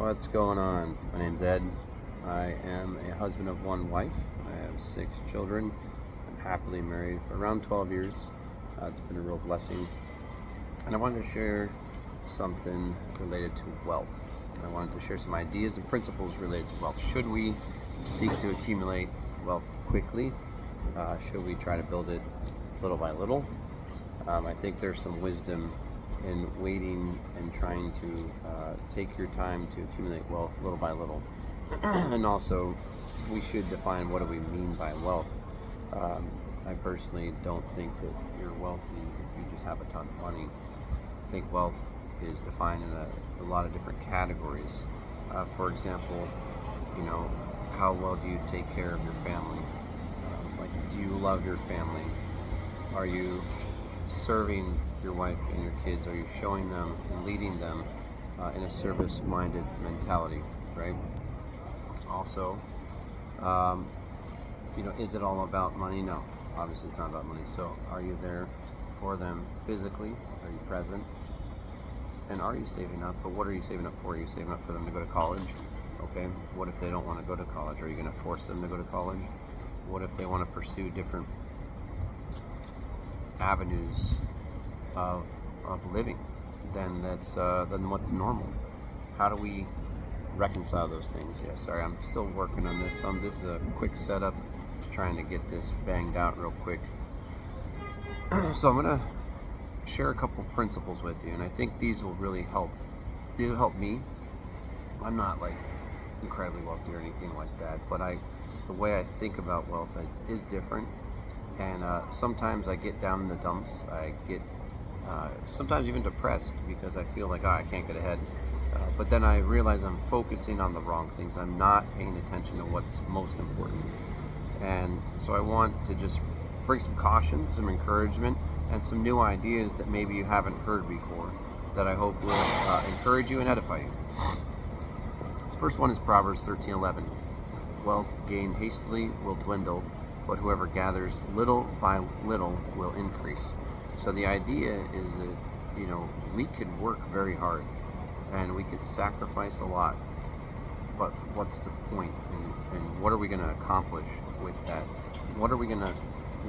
What's going on? My name's Ed. I am a husband of one wife. I have 6 children. I'm happily married for around 12 years. It's been a real blessing. And I wanted to share something related to wealth. I wanted to share some ideas and principles related to wealth. Should we seek to accumulate wealth quickly? Should we try to build it little by little? I think there's some wisdom in waiting and trying to take your time to accumulate wealth little by little. And also, we should define what do we mean by wealth. I personally don't think that you're wealthy if you just have a ton of money. I think wealth is defined in a lot of different categories. For example, how well do you take care of your family? Do you love your family? Are you serving your wife and your kids? Are you showing them and leading them in a service-minded mentality, right? Also, is it all about money? No, obviously it's not about money. So are you there for them physically? Are you present? And are you saving up? But what are you saving up for? Are you saving up for them to go to college? Okay, what if they don't want to go to college? Are you going to force them to go to college? What if they want to pursue different avenues of living than what's normal? How do we reconcile those things? Yeah, sorry, I'm still working on this. This is a quick setup, just trying to get this banged out real quick. So I'm gonna share a couple principles with you, and I think these will really help. These will help me. I'm not like incredibly wealthy or anything like that, but the way I think about wealth is different. And sometimes I get down in the dumps. I get sometimes even depressed because I feel like, I can't get ahead. But then I realize I'm focusing on the wrong things. I'm not paying attention to what's most important. And so I want to just bring some caution, some encouragement, and some new ideas that maybe you haven't heard before that I hope will encourage you and edify you. This first one is Proverbs 13:11. Wealth gained hastily will dwindle, but whoever gathers little by little will increase. So the idea is that, we could work very hard and we could sacrifice a lot, but what's the point? And what are we going to accomplish with that? What are we going to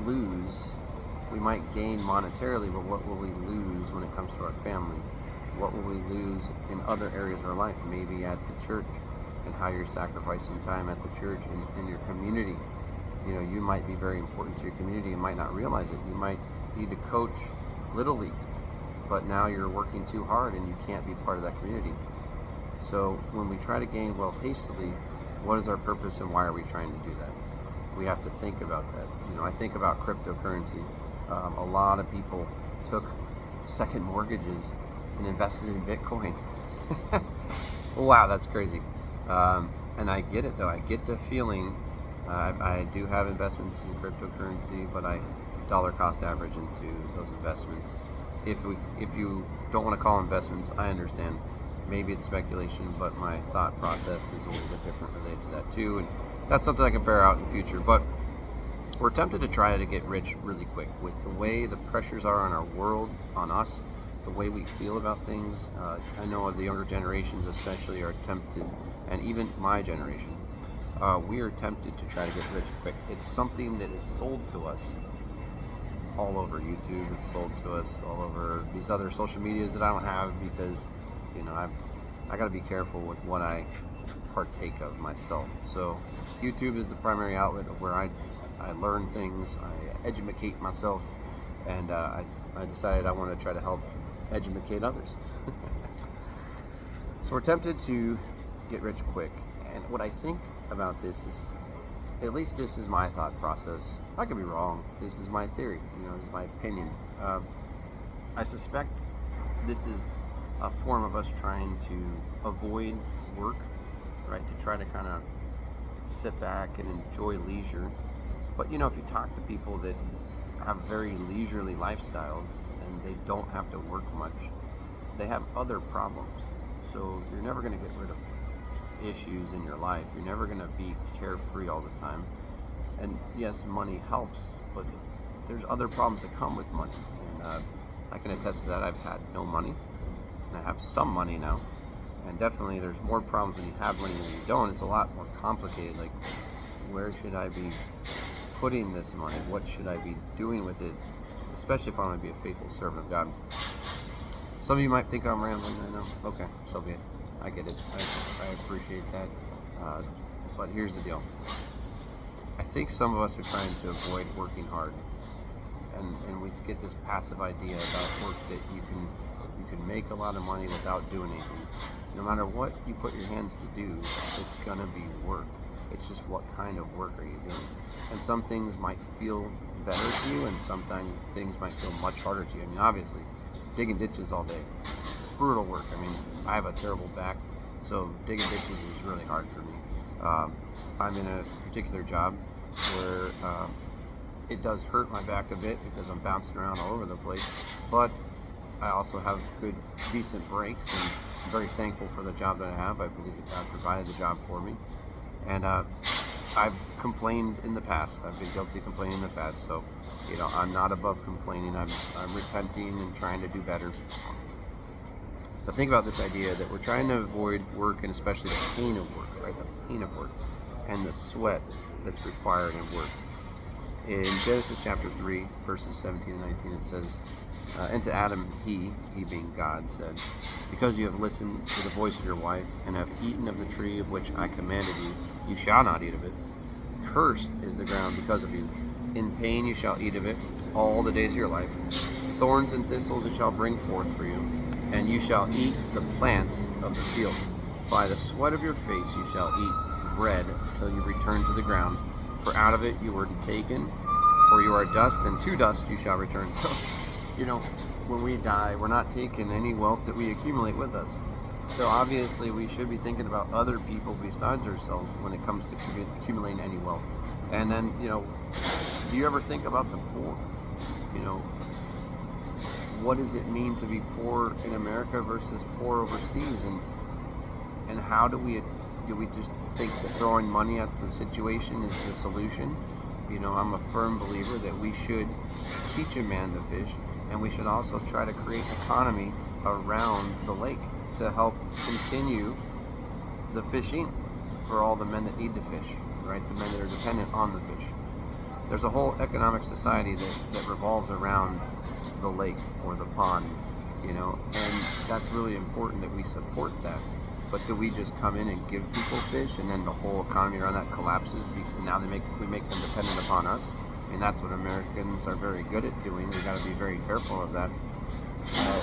lose? We might gain monetarily, but what will we lose when it comes to our family? What will we lose in other areas of our life? Maybe at the church, and how you're sacrificing time at the church and in your community. You might be very important to your community and might not realize it. You might need to coach Little League, but now you're working too hard and you can't be part of that community. So when we try to gain wealth hastily, what is our purpose and why are we trying to do that? We have to think about that. I think about cryptocurrency. A lot of people took second mortgages and invested in Bitcoin. Wow, that's crazy. And I get it though. I get the feeling. I do have investments in cryptocurrency, but I dollar cost average into those investments. If you don't want to call investments, I understand. Maybe it's speculation, but my thought process is a little bit different related to that too, and that's something I can bear out in the future. But we're tempted to try to get rich really quick with the way the pressures are on our world, on us, the way we feel about things. I know the younger generations especially are tempted, and even my generation, we are tempted to try to get rich quick. It's something that is sold to us all over YouTube. It's sold to us all over these other social medias that I don't have because, I got to be careful with what I partake of myself. So YouTube is the primary outlet of where I learn things, I educate myself, and I decided I want to try to help educate others. So we're tempted to get rich quick. And what I think about this is, at least this is my thought process. I could be wrong. This is my theory. This is my opinion. I suspect this is a form of us trying to avoid work, right? To try to kind of sit back and enjoy leisure. But if you talk to people that have very leisurely lifestyles and they don't have to work much, they have other problems. So you're never going to get rid of issues in your life. You're never going to be carefree all the time. And yes, money helps, but there's other problems that come with money. And I can attest to that. I've had no money, and I have some money now. And definitely there's more problems when you have money than you don't. It's a lot more complicated. Like, where should I be putting this money? What should I be doing with it? Especially if I want to be a faithful servant of God. Some of you might think I'm rambling. I know. Okay, so be it. I get it. I appreciate that. But here's the deal. I think some of us are trying to avoid working hard, and we get this passive idea about work that you can make a lot of money without doing anything. No matter what you put your hands to do, it's gonna be work. It's just what kind of work are you doing? And some things might feel better to you, and sometimes things might feel much harder to you. I mean, obviously, digging ditches all day, brutal work. I mean, I have a terrible back, so digging ditches is really hard for me. I'm in a particular job where it does hurt my back a bit because I'm bouncing around all over the place, but I also have good, decent breaks, and I'm very thankful for the job that I have. I believe that God provided the job for me, and I've complained in the past. I've been guilty of complaining in the past, so I'm not above complaining. I'm repenting and trying to do better. But think about this idea that we're trying to avoid work, and especially the pain of work, right? The pain of work and the sweat that's required in work. In Genesis chapter 3, verses 17 and 19, it says, and to Adam, he being God, said, because you have listened to the voice of your wife, and have eaten of the tree of which I commanded you, you shall not eat of it. Cursed is the ground because of you. In pain you shall eat of it all the days of your life. Thorns and thistles it shall bring forth for you, and you shall eat the plants of the field. By the sweat of your face you shall eat bread till you return to the ground, for out of it you were taken, for you are dust, and to dust you shall return. So, when we die, we're not taking any wealth that we accumulate with us. So obviously we should be thinking about other people besides ourselves when it comes to accumulating any wealth. And then, do you ever think about the poor? What does it mean to be poor in America versus poor overseas? And how do we just think that throwing money at the situation is the solution? I'm a firm believer that we should teach a man to fish, and we should also try to create an economy around the lake to help continue the fishing for all the men that need to fish, right? The men that are dependent on the fish. There's a whole economic society that revolves around the lake or the pond, and that's really important that we support that. But do we just come in and give people fish, and then the whole economy around that collapses? And now we make them dependent upon us, and that's what Americans are very good at doing. We got to be very careful of that.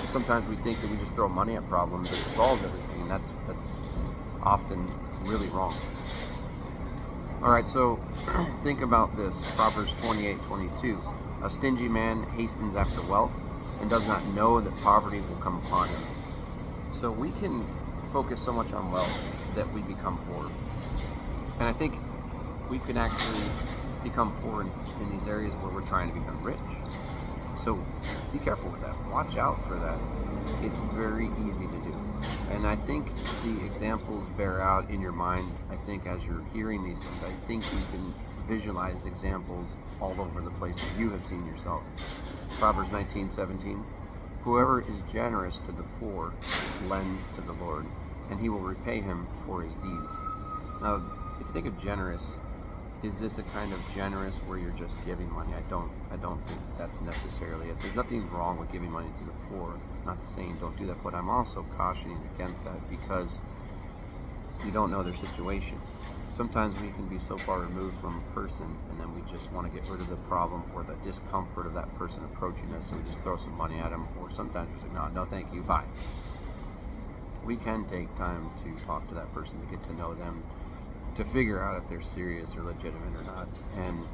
Sometimes we think that we just throw money at problems and it solves everything, and that's often really wrong. All right, so think about this. Proverbs 28:22. A stingy man hastens after wealth and does not know that poverty will come upon him. So we can focus so much on wealth that we become poor. And I think we can actually become poor in these areas where we're trying to become rich. So be careful with that. Watch out for that. It's very easy to do. And I think the examples bear out in your mind. I think as you're hearing these things, I think you can visualize examples all over the place that you have seen yourself. Proverbs 19:17. Whoever is generous to the poor lends to the Lord, and he will repay him for his deed. Now, if you think of generous, is this a kind of generous where you're just giving money? I don't think that's necessarily it. There's nothing wrong with giving money to the poor. I'm not saying don't do that, but I'm also cautioning against that because you don't know their situation. Sometimes we can be so far removed from a person, and then we just want to get rid of the problem or the discomfort of that person approaching us, so we just throw some money at them. Or sometimes we're like, no, thank you, bye. We can take time to talk to that person, to get to know them, to figure out if they're serious or legitimate or not. And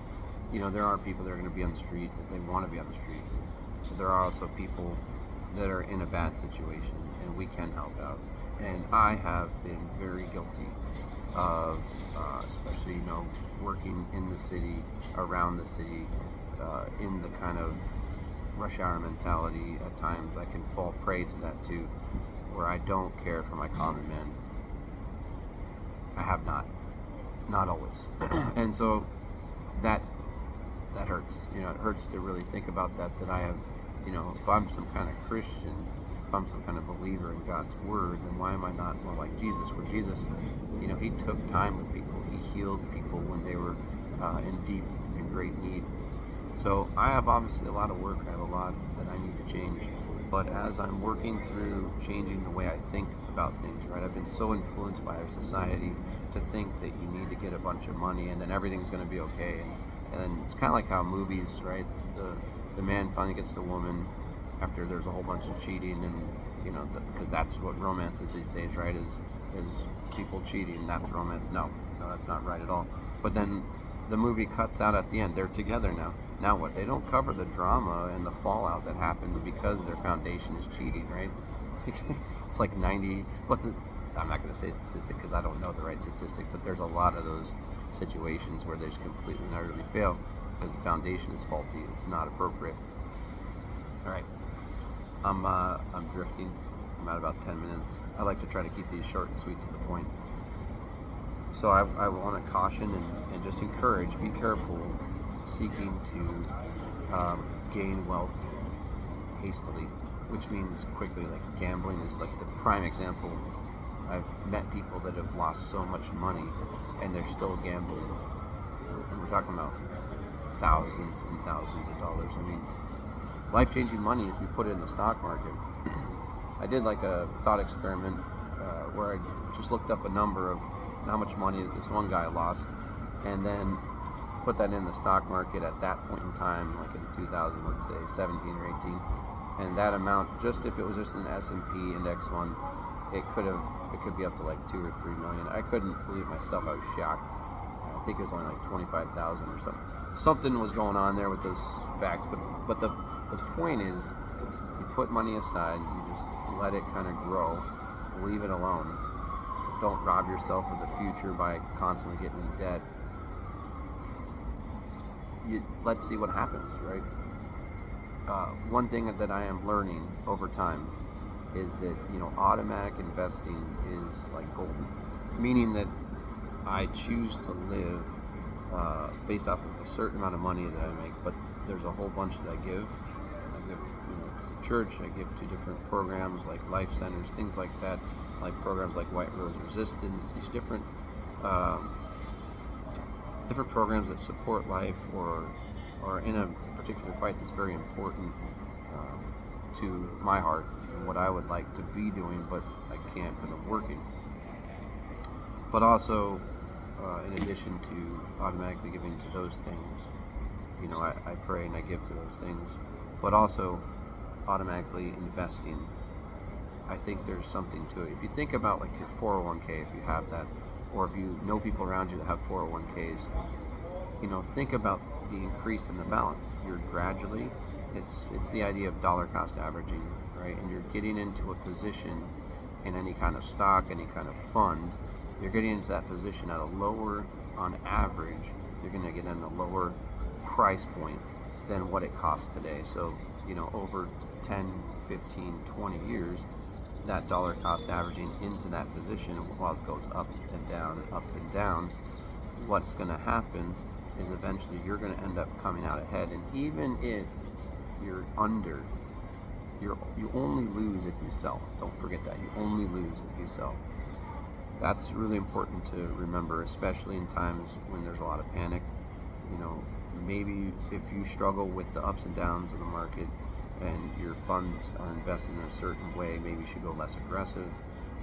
there are people that are going to be on the street that they want to be on the street. So there are also people that are in a bad situation, and we can help out. And I have been very guilty of, especially working in the city, around the city, in the kind of rush hour mentality. At times I can fall prey to that too, where I don't care for my common man. I have not always. And so that hurts. It hurts to really think about that I have, if I'm some kind of Christian, if I'm some kind of believer in God's word, then why am I not more like Jesus? Where Jesus, he took time with people. He healed people when they were in deep and great need. So I have obviously a lot of work. I have a lot that I need to change. But as I'm working through changing the way I think about things, right? I've been so influenced by our society to think that you need to get a bunch of money and then everything's going to be okay. And it's kind of like how movies, right? The man finally gets the woman after there's a whole bunch of cheating, and because that's what romance is these days, right? Is people cheating? That's romance? No, that's not right at all. But then the movie cuts out at the end. They're together now. Now what? They don't cover the drama and the fallout that happens because their foundation is cheating, right? It's like 90. I'm not going to say statistic because I don't know the right statistic, but there's a lot of those situations where there's completely and utterly fail because the foundation is faulty. It's not appropriate. All right, I'm drifting. I'm at about 10 minutes. I like to try to keep these short and sweet to the point. So I want to caution and just encourage, be careful seeking to gain wealth hastily, which means quickly. Like gambling is like the prime example. I've met people that have lost so much money and they're still gambling. And we're talking about thousands and thousands of dollars. I mean, life-changing money if you put it in the stock market. I did like a thought experiment where I just looked up a number of how much money this one guy lost, and then put that in the stock market at that point in time, like in 2000, let's say 17 or 18, and that amount, just if it was just an S&P index one, it could be up to like 2 or 3 million. I couldn't believe myself. I was shocked. I think it was only like 25,000 or something. Something was going on there with those facts, but the point is, you put money aside, you just let it kind of grow, leave it alone. Don't rob yourself of the future by constantly getting in debt. Let's see what happens, right? One thing that I am learning over time is that automatic investing is like golden, meaning that I choose to live based off of a certain amount of money that I make, but there's a whole bunch that I give to the church. I give to different programs like life centers, things like that, like programs like White Rose Resistance, these different programs that support life or in a particular fight that's very important to my heart and what I would like to be doing, but I can't because I'm working. But also, in addition to automatically giving to those things, I pray and I give to those things, but also automatically investing. I think there's something to it. If you think about like your 401k, if you have that, or if you know people around you that have 401ks, think about the increase in the balance. You're gradually, it's the idea of dollar cost averaging, right? And you're getting into a position in any kind of stock, any kind of fund, you're getting into that position at a lower, on average, you're going to get in a lower price point than what it costs today. So, over 10, 15, 20 years, that dollar cost averaging into that position, while it goes up and down, what's going to happen is eventually you're going to end up coming out ahead. And even if you're under, you only lose if you sell. Don't forget that. You only lose if you sell. That's really important to remember, especially in times when there's a lot of panic. Maybe if you struggle with the ups and downs of the market and your funds are invested in a certain way, maybe you should go less aggressive.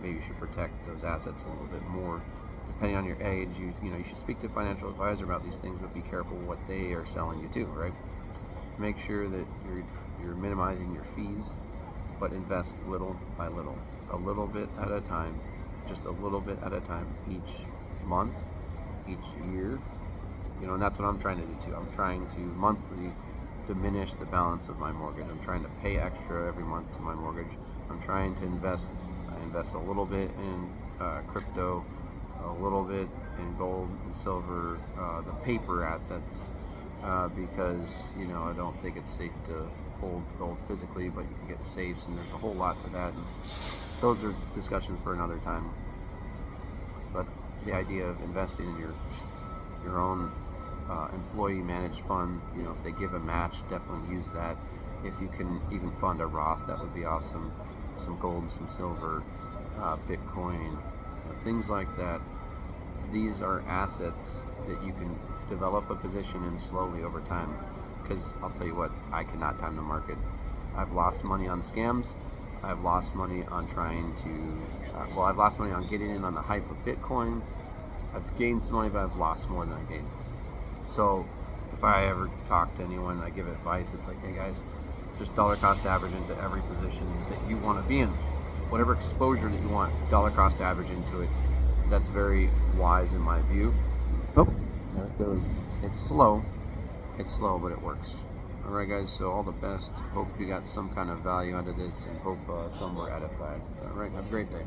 Maybe you should protect those assets a little bit more. Depending on your age, you should speak to a financial advisor about these things, but be careful what they are selling you to, right? Make sure that you're minimizing your fees, but invest little by little, a little bit at a time, just a little bit at a time, each month, each year, and that's what I'm trying to do too. I'm trying to monthly diminish the balance of my mortgage. I'm trying to pay extra every month to my mortgage. I'm trying to invest. I invest a little bit in crypto, a little bit in gold and silver, the paper assets, because I don't think it's safe to hold gold physically, but you can get safes, and there's a whole lot to that. And those are discussions for another time. But the idea of investing in your own employee managed fund, if they give a match, definitely use that. If you can even fund a Roth, that would be awesome. some gold, some silver, Bitcoin, things like that. These are assets that you can develop a position in slowly over time. Because I'll tell you what, I cannot time the market. I've lost money on scams. I've lost money on trying to, I've lost money on getting in on the hype of Bitcoin. I've gained some money, but I've lost more than I gained. So if I ever talk to anyone, I give advice, it's like, hey guys, just dollar cost average into every position that you want to be in. Whatever exposure that you want, dollar cost average into it. That's very wise in my view. Oh, there it goes. It's slow, but it works. All right, guys, so all the best. Hope you got some kind of value out of this, and hope some were edified. All right, have a great day.